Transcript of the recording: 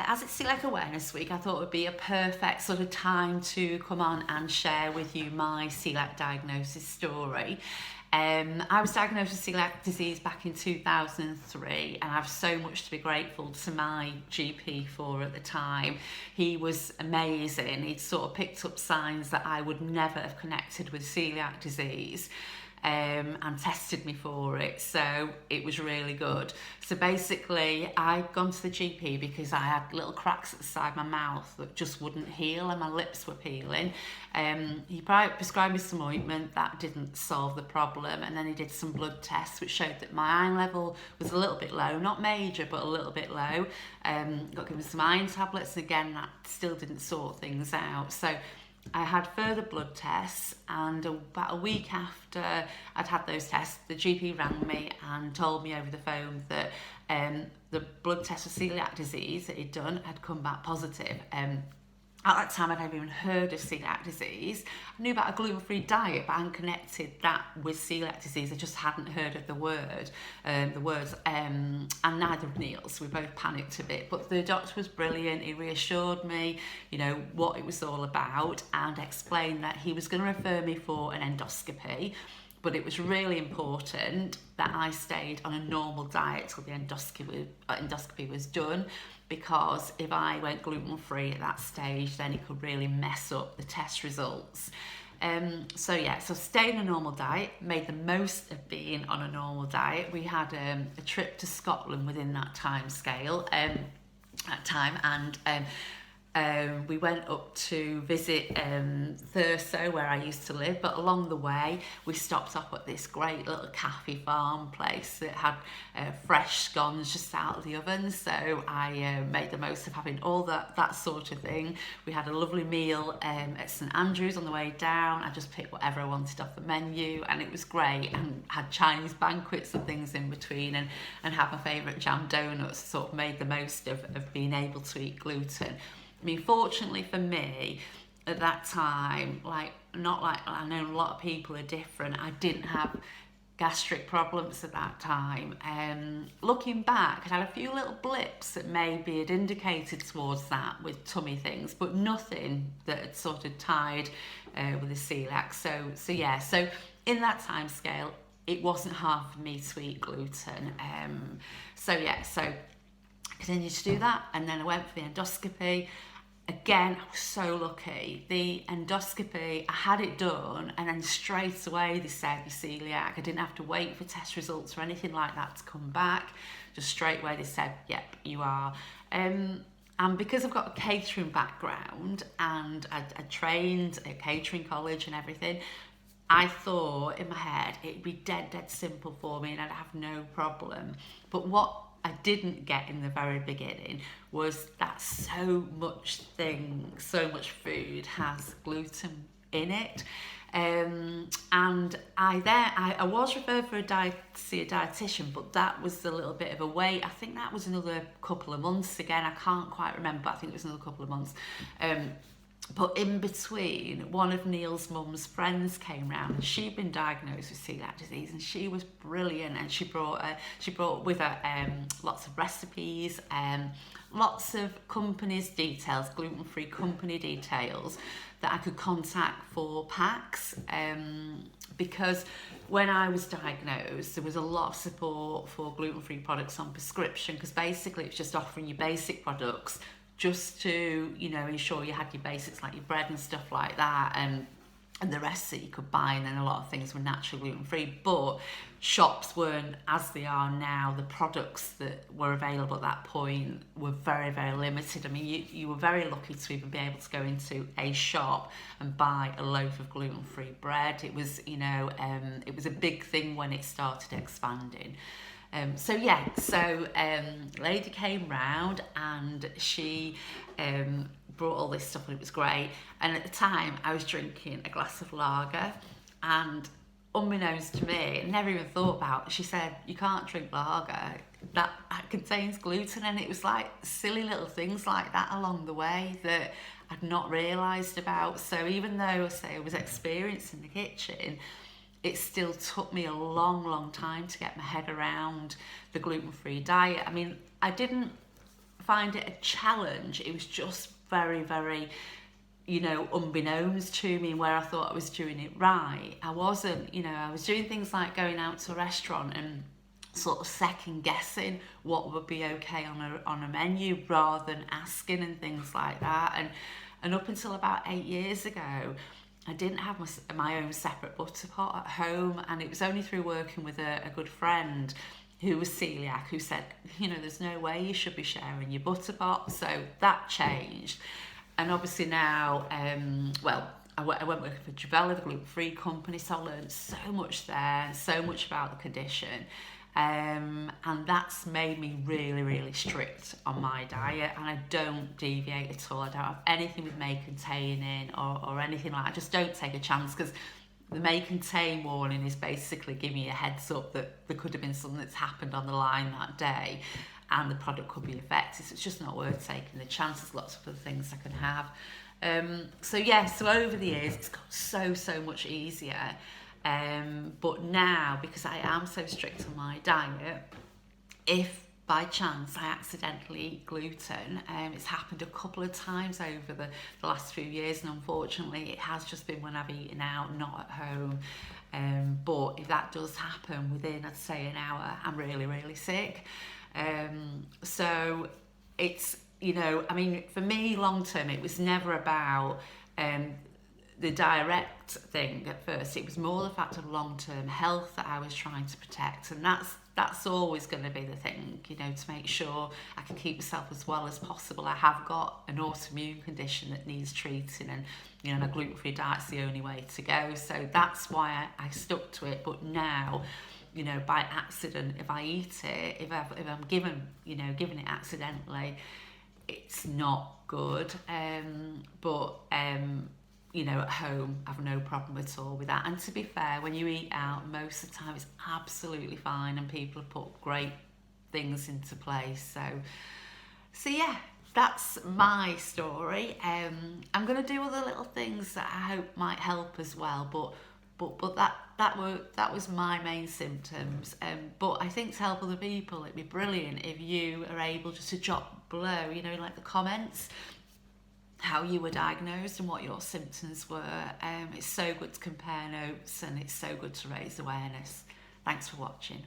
as it's Celiac Awareness Week, I thought it would be a perfect sort of time to come on and share with you my celiac diagnosis story. I was diagnosed with celiac disease back in 2003, and I have so much to be grateful to my GP for at the time. He was amazing. He'd sort of picked up signs that I would never have connected with celiac disease. And tested me for it, so it was really good. So basically, I'd gone to the GP because I had little cracks at the side of my mouth that just wouldn't heal and my lips were peeling. He prescribed me some ointment. That didn't solve the problem, and then he did some blood tests which showed that my iron level was a little bit low, not major but a little bit low. Got given some iron tablets, and again that still didn't sort things out. So I had further blood tests, and about a week after I'd had those tests, the GP rang me and told me over the phone that the blood test for celiac disease that he'd done had come back positive. At that time, I'd never even heard of celiac disease. I knew about a gluten-free diet, but I hadn't connected that with celiac disease. I just hadn't heard of the words, and neither of Neil's. We both panicked a bit, but the doctor was brilliant. He reassured me, what it was all about, and explained that he was going to refer me for an endoscopy. But it was really important that I stayed on a normal diet till the endoscopy was done, because if I went gluten-free at that stage, then it could really mess up the test results. So stayed on a normal diet, made the most of being on a normal diet. We had a trip to Scotland within that time scale, and we went up to visit Thurso, where I used to live, but along the way we stopped off at this great little cafe farm place that had fresh scones just out of the oven, so I made the most of having all that sort of thing. We had a lovely meal at St Andrews on the way down. I just picked whatever I wanted off the menu, and it was great, and had Chinese banquets and things in between, and had my favourite jam donuts. Sort of made the most of being able to eat gluten. I mean, fortunately for me, at that time, I know a lot of people are different, I didn't have gastric problems at that time. Looking back, I'd had a few little blips that maybe had indicated towards that with tummy things, but nothing that had sort of tied with the celiac. So in that time scale, it wasn't hard for me to eat gluten. So I continued to do that, and then I went for the endoscopy. Again, I was so lucky. The endoscopy, I had it done, and then straight away they said you're celiac. I didn't have to wait for test results or anything like that to come back. Just straight away they said, yep, you are. And because I've got a catering background, and I trained at catering college and everything, I thought in my head it'd be dead simple for me and I'd have no problem. But what I didn't get in the very beginning was that so much food has gluten in it. And I was referred to see a dietitian, but that was a little bit of a wait. I think that was another couple of months. Again, I can't quite remember. I think it was another couple of months. But in between, one of Neil's mum's friends came round, and she'd been diagnosed with celiac disease, and she was brilliant, and she brought with her lots of recipes, lots of companies' details, gluten-free company details that I could contact for packs, because when I was diagnosed, there was a lot of support for gluten-free products on prescription, because basically it's just offering you basic products just to, ensure you had your basics like your bread and stuff like that, and the rest that you could buy, and then a lot of things were naturally gluten-free. But shops weren't as they are now. The products that were available at that point were very, very limited. I mean, you were very lucky to even be able to go into a shop and buy a loaf of gluten-free bread. It was, it was a big thing when it started expanding. Lady came round, and she brought all this stuff, and it was great. And at the time, I was drinking a glass of lager, and unbeknownst to me, I never even thought about it, she said, you can't drink lager, that contains gluten. And it was like silly little things like that along the way that I'd not realised about. So even though I was experienced in the kitchen, it still took me a long time to get my head around the gluten-free diet. I mean, I didn't find it a challenge. It was just very, very, you know, unbeknownst to me, where I thought I was doing it right. I wasn't, you know, I was doing things like going out to a restaurant and sort of second guessing what would be okay on a menu rather than asking and things like that. And up until about 8 years ago, I didn't have my own separate butter pot at home, and it was only through working with a good friend who was celiac who said, you know, there's no way you should be sharing your butter pot. So that changed. And obviously now, I went working for Irritable, the gluten-free company, so I learned so much there, so much about the condition. And that's made me really, really strict on my diet, and I don't deviate at all. I don't have anything with may contain in or anything like that. I just don't take a chance, because the may contain warning is basically giving you a heads up that there could have been something that's happened on the line that day and the product could be affected. So it's just not worth taking the chance. There's lots of other things I can have. So over the years it's got so much easier. But now, because I am so strict on my diet, if by chance I accidentally eat gluten, it's happened a couple of times over the last few years, and unfortunately it has just been when I've eaten out, not at home. But if that does happen within, I'd say, an hour, I'm really, really sick. So it's, you know, I mean, for me long term, it was never about the direct thing at first. It was more the fact of long-term health that I was trying to protect, and that's always going to be the thing, you know, to make sure I can keep myself as well as possible. I have got an autoimmune condition that needs treating, and, you know, my gluten-free diet's the only way to go. So that's why I stuck to it. But now, you know, by accident, if I eat it, if I'm given it accidentally, it's not good. You know, at home, I've no problem at all with that. And to be fair, when you eat out, most of the time it's absolutely fine, and people have put great things into place. So yeah, that's my story. I'm going to do other little things that I hope might help as well, but that was my main symptoms. But I think to help other people, it'd be brilliant if you are able just to drop below, you know, like the comments, how you were diagnosed and what your symptoms were. It's so good to compare notes, and it's so good to raise awareness. Thanks for watching.